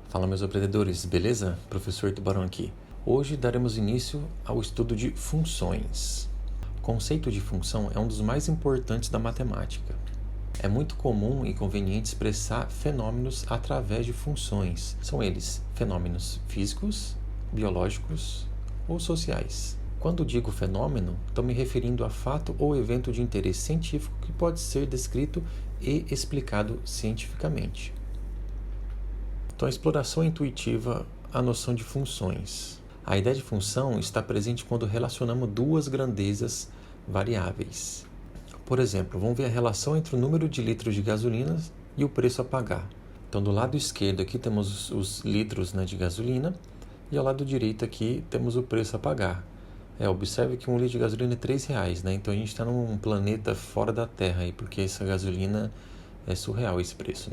Fala, meus aprendedores, beleza? Professor Tubarão aqui. Hoje daremos início ao estudo de funções. O conceito de função é um dos mais importantes da matemática. É muito comum e conveniente expressar fenômenos através de funções. São eles fenômenos físicos, biológicos ou sociais. Quando digo fenômeno, estou me referindo a fato ou evento de interesse científico que pode ser descrito e explicado cientificamente. Então, a exploração intuitiva à noção de funções. A ideia de função está presente quando relacionamos duas grandezas variáveis. Por exemplo, vamos ver a relação entre o número de litros de gasolina e o preço a pagar. Então, do lado esquerdo aqui temos os litros de gasolina e ao lado direito aqui temos o preço a pagar. Observe que um litro de gasolina é R$3, Então, a gente está num planeta fora da Terra, aí, porque essa gasolina é surreal, esse preço,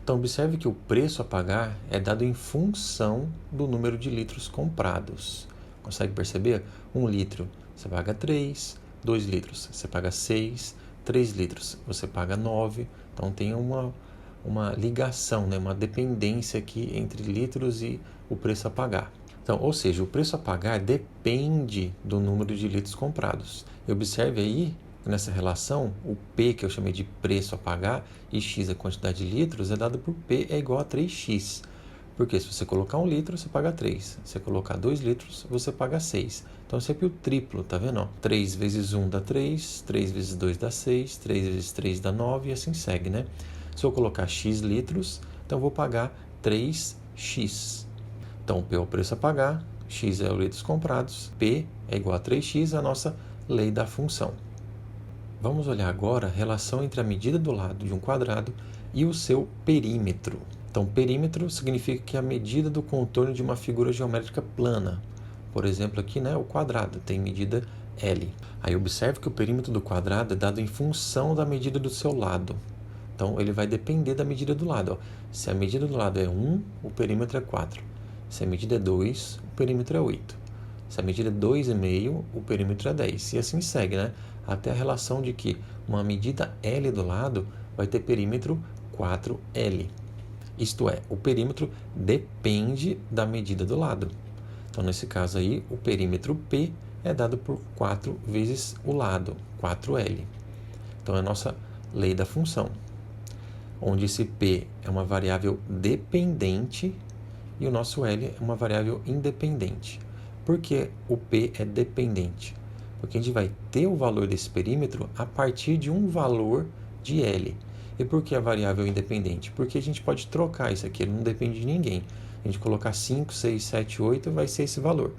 Então, observe que o preço a pagar é dado em função do número de litros comprados. Consegue perceber? 1 litro você paga 3, 2 litros você paga 6, 3 litros você paga 9. Então, tem uma ligação, uma dependência aqui entre litros e o preço a pagar. Então, ou seja, o preço a pagar depende do número de litros comprados. E observe aí, nessa relação, o P, que eu chamei de preço a pagar, e X, a quantidade de litros, é dado por P é igual a 3x. Porque se você colocar 1 litro, você paga 3. Se você colocar 2 litros, você paga 6. Então, é sempre o triplo, tá vendo? 3 vezes 1 dá 3, 3 vezes 2 dá 6, 3 vezes 3 dá 9 e assim segue, Se eu colocar X litros, então eu vou pagar 3x. Então, P é o preço a pagar, X é os litros comprados, P é igual a 3x, a nossa lei da função. Vamos olhar agora a relação entre a medida do lado de um quadrado e o seu perímetro. Então, perímetro significa que é a medida do contorno de uma figura geométrica plana. Por exemplo, aqui o quadrado tem medida L. Aí observe que o perímetro do quadrado é dado em função da medida do seu lado. Então, ele vai depender da medida do lado. Se a medida do lado é 1, o perímetro é 4. Se a medida é 2, o perímetro é 8. Se a medida é 2,5, o perímetro é 10. E assim segue, Até a relação de que uma medida L do lado vai ter perímetro 4L. Isto é, o perímetro depende da medida do lado. Então, nesse caso aí, o perímetro P é dado por 4 vezes o lado, 4L. Então, é a nossa lei da função, onde esse P é uma variável dependente e o nosso L é uma variável independente. Por que o P é dependente? Porque a gente vai ter o valor desse perímetro a partir de um valor de L. E por que a variável independente? Porque a gente pode trocar isso aqui, ele não depende de ninguém. A gente colocar 5, 6, 7, 8 vai ser esse valor.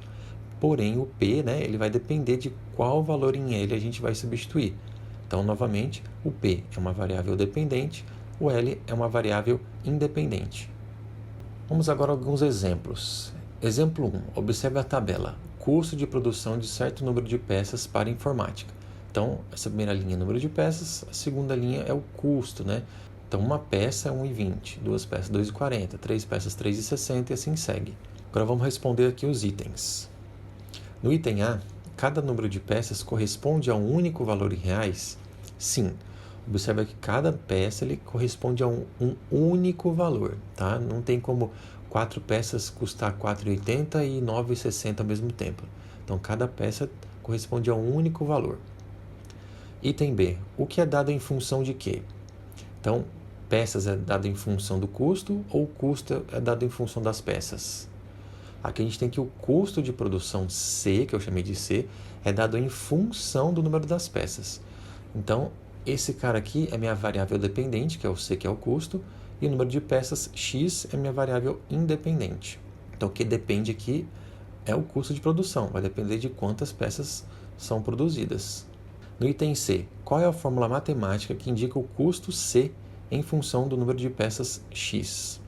Porém, o P ele vai depender de qual valor em L a gente vai substituir. Então, novamente, o P é uma variável dependente, o L é uma variável independente. Vamos agora a alguns exemplos. Exemplo 1. Observe a tabela. Custo de produção de certo número de peças para informática. Então, essa primeira linha é número de peças, a segunda linha é o custo, Então, uma peça é 1,20, duas peças 2,40, três peças 3,60 e assim segue. Agora vamos responder aqui os itens. No item A, cada número de peças corresponde a um único valor em reais? Sim. Observa que cada peça corresponde a um único valor, Não tem como 4 peças custar 4,80 e 9,60 ao mesmo tempo. Então, cada peça corresponde a um único valor. Item B. O que é dado em função de quê? Então, peças é dado em função do custo ou o custo é dado em função das peças? Aqui a gente tem que o custo de produção C, que eu chamei de C, é dado em função do número das peças. Então, esse cara aqui é minha variável dependente, que é o C, que é o custo, e o número de peças X é minha variável independente. Então, o que depende aqui é o custo de produção, vai depender de quantas peças são produzidas. No item C, qual é a fórmula matemática que indica o custo C em função do número de peças X?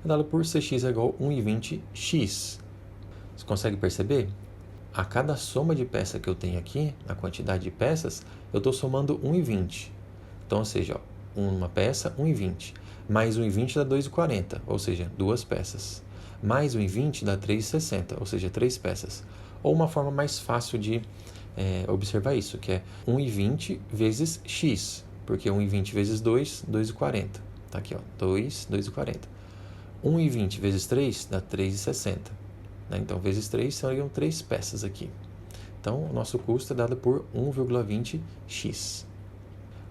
É dado por Cx é igual a 1,20x. Você consegue perceber? A cada soma de peça que eu tenho aqui, a quantidade de peças, eu estou somando 1,20. Então, ou seja, uma peça, 1,20. Mais 1,20 dá 2,40, ou seja, 2 peças. Mais 1,20 dá 3,60, ou seja, 3 peças. Ou uma forma mais fácil de observar isso, que é 1,20 vezes x, porque 1,20 vezes 2, 2,40. Está aqui, 2, 2,40. 1,20 vezes 3 dá 3,60. Né? Então, vezes 3 seriam 3 peças aqui. Então, o nosso custo é dado por 1,20x.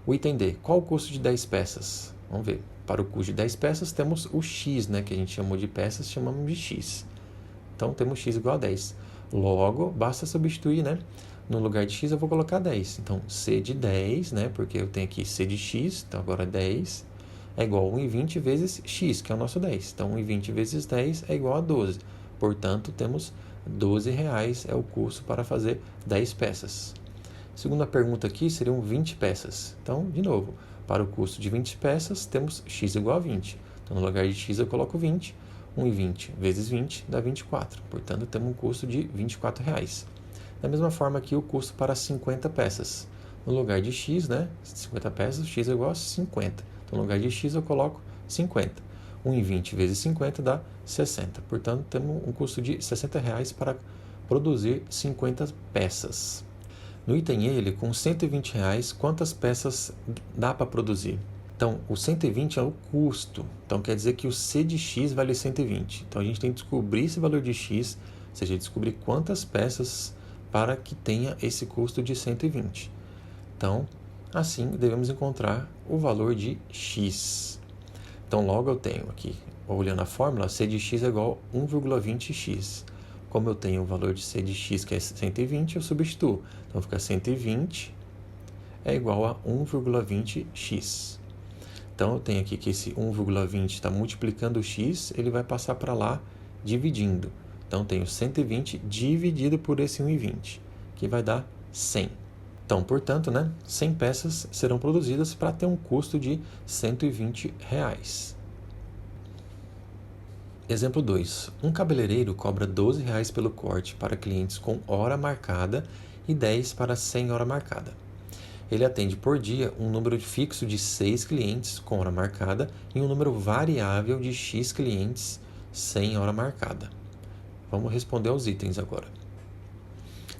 O item D, qual o custo de 10 peças? Vamos ver. Para o custo de 10 peças, temos o x, né, que a gente chamou de peças, chamamos de x. Então, temos x igual a 10. Logo, basta substituir, né? No lugar de x, eu vou colocar 10. Então, c de 10, né, porque eu tenho aqui c de x, então agora 10, é igual a 1,20 vezes x, que é o nosso 10. Então, 1,20 vezes 10 é igual a 12. Portanto, temos R$12 é o custo para fazer 10 peças. Segunda pergunta aqui seriam 20 peças. Então, de novo, para o custo de 20 peças, temos x igual a 20. Então, no lugar de x, eu coloco 20. 1,20 vezes 20 dá 24. Portanto, temos um custo de R$24. Da mesma forma aqui, o custo para 50 peças. No lugar de x, né, 50 peças, x é igual a 50. Então, no lugar de x, eu coloco 50. 1,20 vezes 50 dá 60. Portanto, temos um custo de R$60 para produzir 50 peças. No item E, com R$120, quantas peças dá para produzir? Então, o 120 é o custo. Então, quer dizer que o C de x vale 120. Então, a gente tem que descobrir esse valor de x, ou seja, descobrir quantas peças para que tenha esse custo de 120. Então, assim, devemos encontrar o valor de x. Então, logo eu tenho aqui, olhando a fórmula, C de x é igual a 1,20x. Como eu tenho o valor de C de x, que é 120, eu substituo. Então, fica 120 é igual a 1,20x. Então, eu tenho aqui que esse 1,20 está multiplicando o x, ele vai passar para lá dividindo. Então, tenho 120 dividido por esse 1,20, que vai dar 100. Então, portanto, 100 peças serão produzidas para ter um custo de R$120. Exemplo 2. Um cabeleireiro cobra R$12 pelo corte para clientes com hora marcada e 10 para sem hora marcada. Ele atende por dia um número fixo de 6 clientes com hora marcada e um número variável de X clientes sem hora marcada. Vamos responder aos itens agora.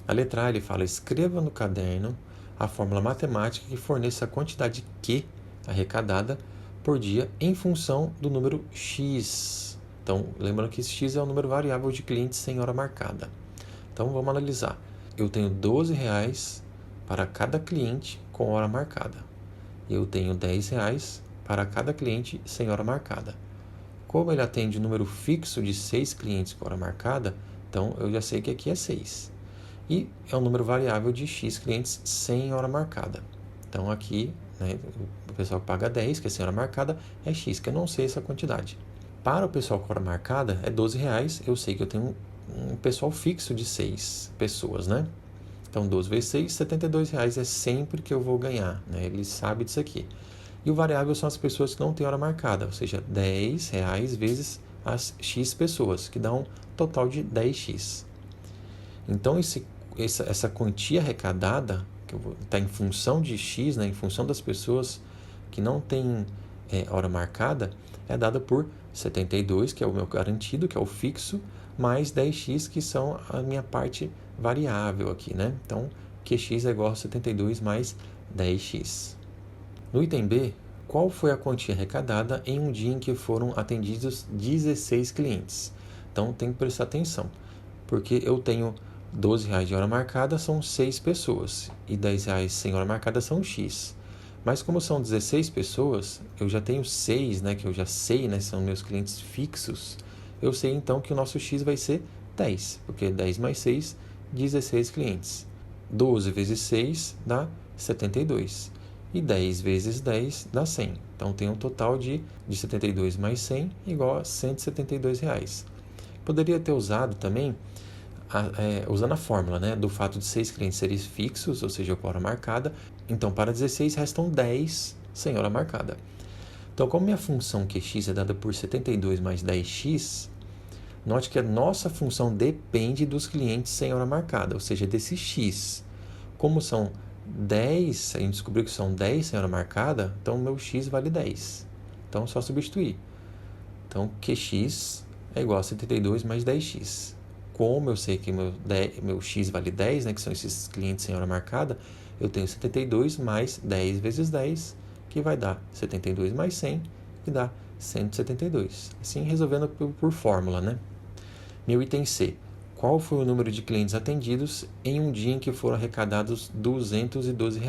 A letra A, ele fala, escreva no caderno a fórmula matemática que forneça a quantidade Q arrecadada por dia em função do número X. Então, lembrando que esse X é o número variável de clientes sem hora marcada. Então, vamos analisar. Eu tenho R$12 para cada cliente com hora marcada. Eu tenho R$10 para cada cliente sem hora marcada. Como ele atende um número fixo de 6 clientes com hora marcada, então eu já sei que aqui é 6. E é um número variável de X clientes sem hora marcada. Então aqui, o pessoal que paga 10, que é sem hora marcada, é X, que eu não sei essa quantidade. Para o pessoal com hora marcada, é R$12, eu sei que eu tenho um pessoal fixo de 6 pessoas, né? Então, 12 vezes 6, R$72 é sempre que eu vou ganhar, né? Ele sabe disso aqui. E o variável são as pessoas que não têm hora marcada, ou seja, R$10 vezes as X pessoas, que dá um total de 10x. Então, essa quantia arrecadada, que está em função de X, né, em função das pessoas que não têm hora marcada, é dada por 72, que é o meu garantido, que é o fixo, mais 10x, que são a minha parte variável aqui, né? Então, QX é igual a 72 mais 10x. No item B, qual foi a quantia arrecadada em um dia em que foram atendidos 16 clientes? Então, tem que prestar atenção, porque eu tenho R$12 de hora marcada, são 6 pessoas, e R$10 sem hora marcada são X. Mas como são 16 pessoas, eu já tenho 6, né, que eu já sei, né, são meus clientes fixos. Eu sei então que o nosso X vai ser 10, porque 10 mais 6, 16 clientes. 12 vezes 6 dá 72. E 10 vezes 10 dá 100. Então tem um total de 72 mais 100 igual a R$172. Poderia ter usado também, usando a fórmula, né, do fato de 6 clientes serem fixos, ou seja, com hora marcada. Então, para 16 restam 10 sem hora marcada. Então, como minha função QX é dada por 72 mais 10x, note que a nossa função depende dos clientes sem hora marcada, ou seja, desse x. Como são 10, a gente descobriu que são 10 sem hora marcada, então o meu x vale 10. Então, é só substituir. Então, QX é igual a 72 mais 10x. Como eu sei que meu x vale 10, né, que são esses clientes sem hora marcada, eu tenho 72 mais 10 vezes 10, que vai dar 72 mais 100, que dá 172. Assim, resolvendo por fórmula, né? Meu item C. Qual foi o número de clientes atendidos em um dia em que foram arrecadados R$ 212?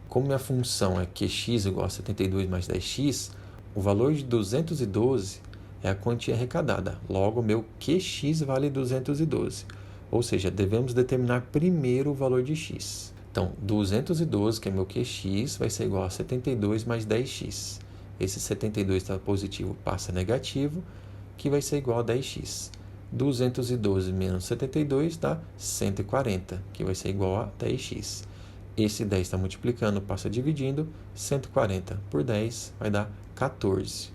Como minha função é QX igual a 72 mais 10x, o valor de 212 é a quantia arrecadada. Logo, meu QX vale 212. Ou seja, devemos determinar primeiro o valor de x. Então, 212, que é meu QX, vai ser igual a 72 mais 10x. Esse 72 está positivo, passa negativo, que vai ser igual a 10x. 212 menos 72 dá 140, que vai ser igual a 10x. Esse 10 está multiplicando, passa dividindo, 140 por 10 vai dar 14.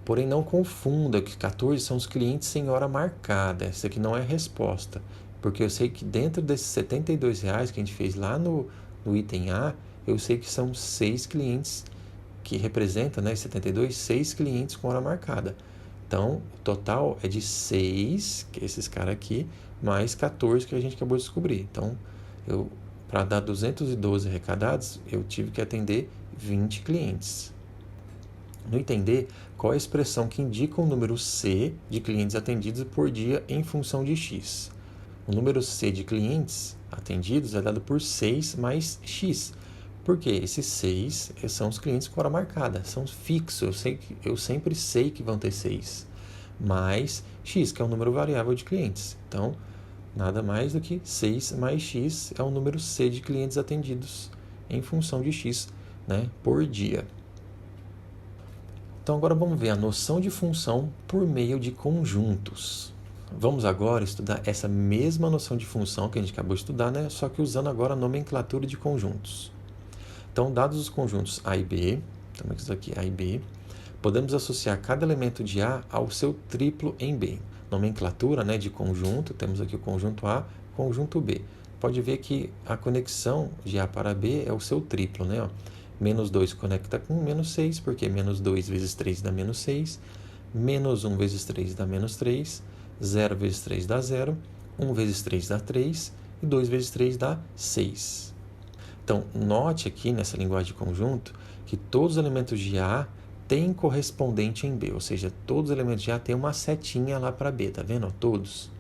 Porém, não confunda que 14 são os clientes sem hora marcada. Essa aqui não é a resposta, porque eu sei que dentro desses R$ 72 que a gente fez lá no item A, eu sei que são 6 clientes, que representa, né, 72, 6 clientes com hora marcada. Então, o total é de 6, que é esses caras aqui, mais 14 que a gente acabou de descobrir. Então, para dar 212 arrecadados, eu tive que atender 20 clientes. No item D, qual é a expressão que indica o número C de clientes atendidos por dia em função de x? O número C de clientes atendidos é dado por 6 mais x. Porque esses 6 são os clientes com hora marcada, são fixos, eu sempre sei que vão ter 6. Mais x, que é o número variável de clientes. Então, nada mais do que 6 mais x é o número C de clientes atendidos em função de x, né, por dia. Então, agora vamos ver a noção de função por meio de conjuntos. Vamos agora estudar essa mesma noção de função que a gente acabou de estudar, né, só que usando agora a nomenclatura de conjuntos. Então, dados os conjuntos A e B, então isso aqui A e B, podemos associar cada elemento de A ao seu triplo em B. Nomenclatura, né, de conjunto, temos aqui o conjunto A, conjunto B. Pode ver que a conexão de A para B é o seu triplo, né? Ó. Menos 2 conecta com menos 6, porque menos 2 vezes 3 dá menos 6, menos 1 vezes 3 dá menos 3, 0 vezes 3 dá 0, 1 vezes 3 dá 3 e 2 vezes 3 dá 6. Então, note aqui nessa linguagem de conjunto que todos os elementos de A têm correspondente em B, ou seja, todos os elementos de A têm uma setinha lá para B, tá vendo? Todos.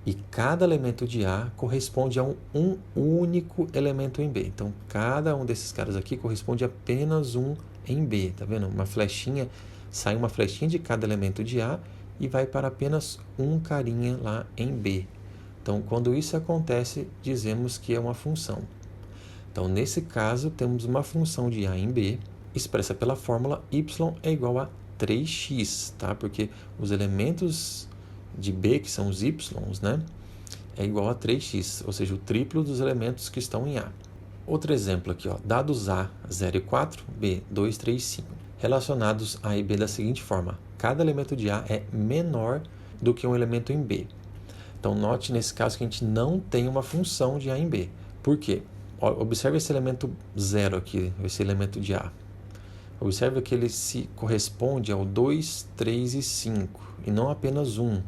E cada elemento de A corresponde a um único elemento em B. Então, cada um desses caras aqui corresponde a apenas um em B, tá vendo? Uma flechinha, sai uma flechinha de cada elemento de A e vai para apenas um carinha lá em B. Então, quando isso acontece, dizemos que é uma função. Então, nesse caso, temos uma função de A em B, expressa pela fórmula y é igual a 3x, tá? Porque os elementos de B, que são os y's, né, é igual a 3x, ou seja, o triplo dos elementos que estão em A. Outro exemplo aqui, ó, dados A 0 e 4, B 2, 3, 5, relacionados A e B da seguinte forma: cada elemento de A é menor do que um elemento em B. Então, note nesse caso que a gente não tem uma função de A em B. Por quê? Observe esse elemento 0 aqui, esse elemento de A. Observe que ele se corresponde ao 2, 3 e 5, e não apenas 1.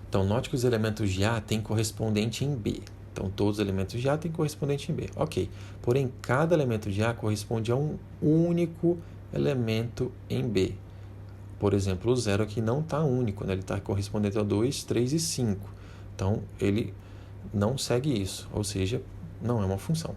Então, note que os elementos de A têm correspondente em B. Então, todos os elementos de A têm correspondente em B. Ok. Porém, cada elemento de A corresponde a um único elemento em B. Por exemplo, o 0 aqui não está único, né? Ele está correspondente ao 2, 3 e 5. Então, ele não segue isso, ou seja, não é uma função.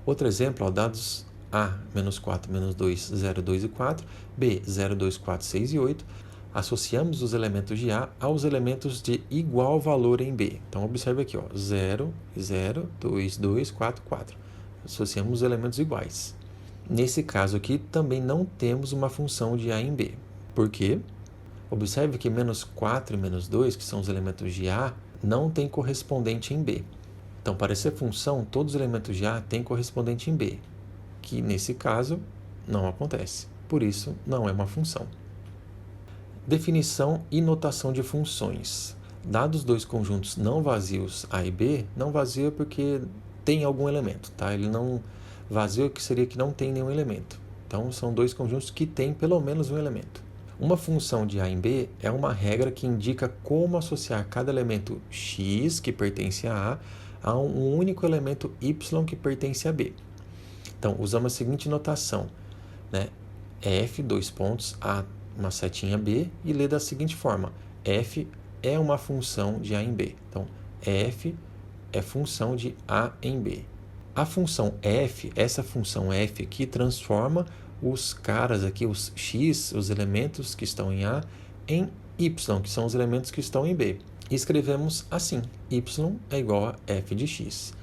Outro exemplo, ó, dados A, menos 4, menos 2, 0, 2 e 4, B, 0, 2, 4, 6 e 8, associamos os elementos de A aos elementos de igual valor em B. Então, observe aqui, ó, 0, 0, 2, 2, 4, 4. Associamos os elementos iguais. Nesse caso aqui, também não temos uma função de A em B. Por quê? Observe que menos 4 e menos 2, que são os elementos de A, não têm correspondente em B. Então, para essa função, todos os elementos de A têm correspondente em B, que nesse caso não acontece. Por isso, não é uma função. Definição e notação de funções. Dados dois conjuntos não vazios A e B, não vazio é porque tem algum elemento, tá? Ele não vazio que seria que não tem nenhum elemento. Então, são dois conjuntos que têm pelo menos um elemento. Uma função de A em B é uma regra que indica como associar cada elemento x, que pertence a um único elemento y, que pertence a B. Então, usamos a seguinte notação, né? f, dois pontos, a, uma setinha b, e lê da seguinte forma: f é uma função de a em b. Então, f é função de a em b. A função f, essa função f aqui, transforma os caras aqui, os x, os elementos que estão em a, em y, que são os elementos que estão em b. E escrevemos assim: y é igual a f de x.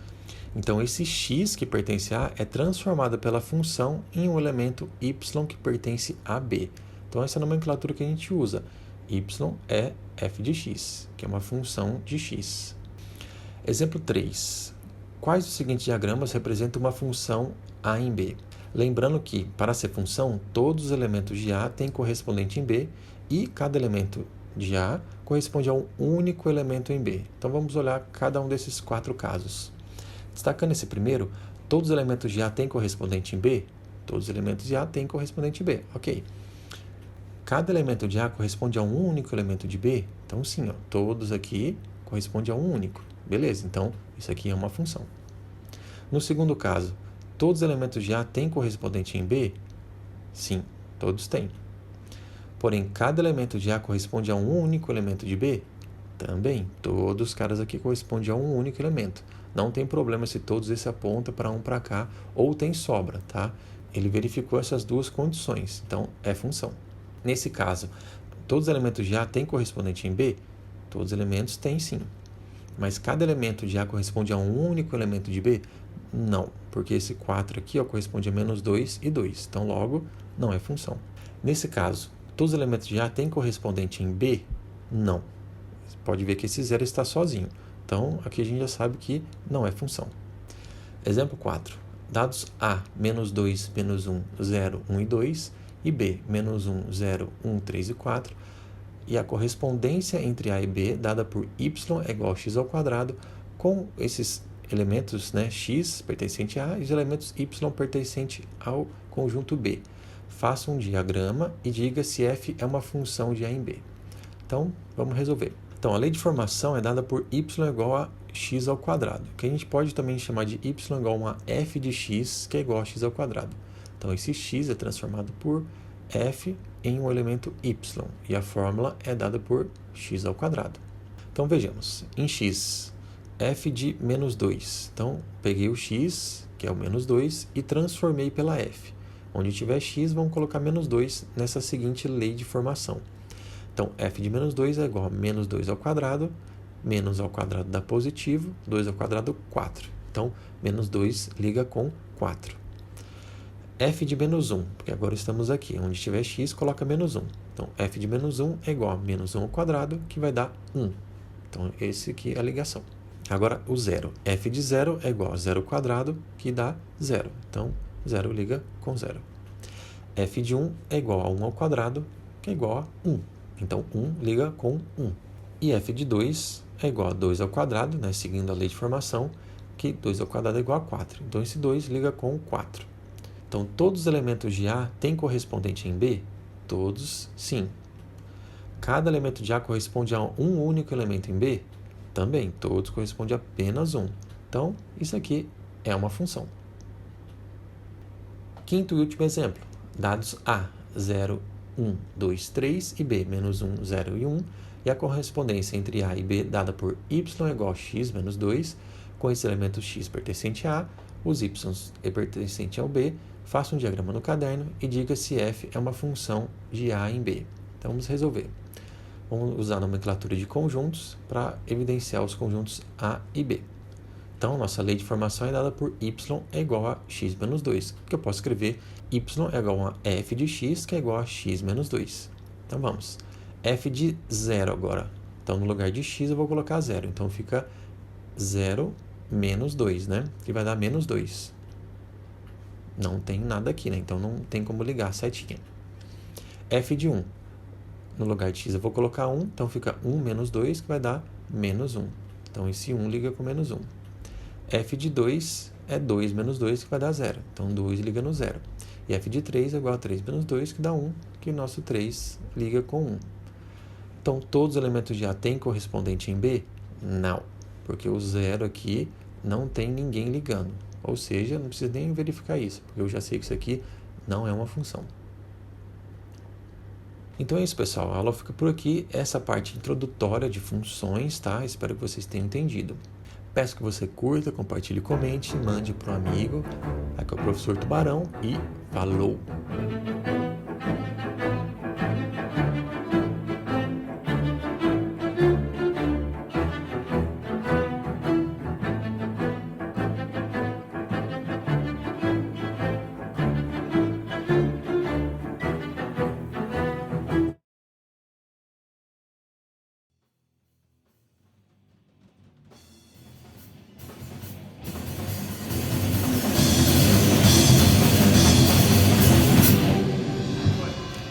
Então, esse x que pertence a é transformado pela função em um elemento y que pertence a b. Então, essa é a nomenclatura que a gente usa. Y é f de x, que é uma função de x. Exemplo 3. Quais dos seguintes diagramas representam uma função a em b? Lembrando que, para ser função, todos os elementos de a têm correspondente em b e cada elemento de a corresponde a um único elemento em b. Então, vamos olhar cada um desses 4 casos. Destacando esse primeiro, todos os elementos de a têm correspondente em b? Todos os elementos de a têm correspondente em b, ok. Cada elemento de a corresponde a um único elemento de b? Então, sim, ó, todos aqui correspondem a um único. Beleza, então isso aqui é uma função. No segundo caso, todos os elementos de a têm correspondente em b? Sim, todos têm. Porém, cada elemento de a corresponde a um único elemento de b? Também, todos os caras aqui correspondem a um único elemento. Não tem problema se todos esse aponta para um para cá ou tem sobra, tá? Ele verificou essas duas condições, então é função. Nesse caso, todos os elementos de a têm correspondente em b? Todos os elementos têm sim. Mas cada elemento de a corresponde a um único elemento de b? Não, porque esse 4 aqui ó, corresponde a menos 2 e 2. Então, logo, não é função. Nesse caso, todos os elementos de a têm correspondente em b? Não. Você pode ver que esse 0 está sozinho. Então, aqui a gente já sabe que não é função. Exemplo 4. Dados a, menos 2, menos 1, 0, 1 e 2, e b, menos 1, 0, 1, 3 e 4, e a correspondência entre a e b, dada por y é igual a x ao quadrado, com esses elementos, né, x pertencente a e os elementos y pertencente ao conjunto b. Faça um diagrama e diga se f é uma função de a em b. Então, vamos resolver. Então, a lei de formação é dada por y igual a x ao quadrado, que a gente pode também chamar de y igual a f de x, que é igual a x ao quadrado. Então, esse x é transformado por f em um elemento y, e a fórmula é dada por x ao quadrado. Então, vejamos. Em x, f de menos 2. Então, peguei o x, que é o menos 2, e transformei pela f. Onde tiver x, vamos colocar menos 2 nessa seguinte lei de formação. Então, f de menos 2 é igual a menos 2 ao quadrado, menos ao quadrado dá positivo, 2 ao quadrado, 4. Então, menos 2 liga com 4. F de menos 1, porque agora estamos aqui. Onde tiver x, coloca menos 1. Então, f de menos 1 é igual a menos 1 ao quadrado, que vai dar 1. Então, esse aqui é a ligação. Agora, o 0. F de 0 é igual a 0 ao quadrado, que dá 0. Então, 0 liga com 0. F de 1 é igual a 1 ao quadrado, que é igual a 1. Então, 1 liga com 1. E f de 2 é igual a 2 ao quadrado, né, seguindo a lei de formação, que 2 ao quadrado é igual a 4. Então, esse 2 liga com 4. Então, todos os elementos de A têm correspondente em B? Todos, sim. Cada elemento de A corresponde a um único elemento em B? Também, todos correspondem a apenas um. Então, isso aqui é uma função. Quinto e último exemplo. Dados A, 0, 1, 2, 3 e B, menos 1, 0 e 1, e a correspondência entre A e B dada por y é igual a x menos 2, com esse elemento x pertencente a A, os y é pertencente ao B, faça um diagrama no caderno e diga se f é uma função de A em B. Então, vamos resolver. Vamos usar a nomenclatura de conjuntos para evidenciar os conjuntos A e B. Então, nossa lei de formação é dada por y é igual a x menos 2, que eu posso escrever y é igual a f de x, que é igual a x menos 2. Então, vamos. F de 0 agora. Então, no lugar de x, eu vou colocar 0. Então, fica 0 menos 2, né? Que vai dar menos 2. Não tem nada aqui, né? Então, não tem como ligar a setinha. F de 1. No lugar de x, eu vou colocar 1. Então, fica 1 menos 2, que vai dar menos 1. Então, esse 1 liga com menos 1. F de 2 é 2 menos 2, que vai dar 0. Então, 2 liga no 0. E f de 3 é igual a 3 menos 2, que dá 1, que o nosso 3 liga com 1. Então, todos os elementos de A têm correspondente em B? Não, porque o 0 aqui não tem ninguém ligando. Ou seja, não precisa nem verificar isso, porque eu já sei que isso aqui não é uma função. Então é isso, pessoal. A aula fica por aqui. Essa parte introdutória de funções, tá? Espero que vocês tenham entendido. Peço que você curta, compartilhe, comente, mande para um amigo. Aqui é o professor Tubarão e falou!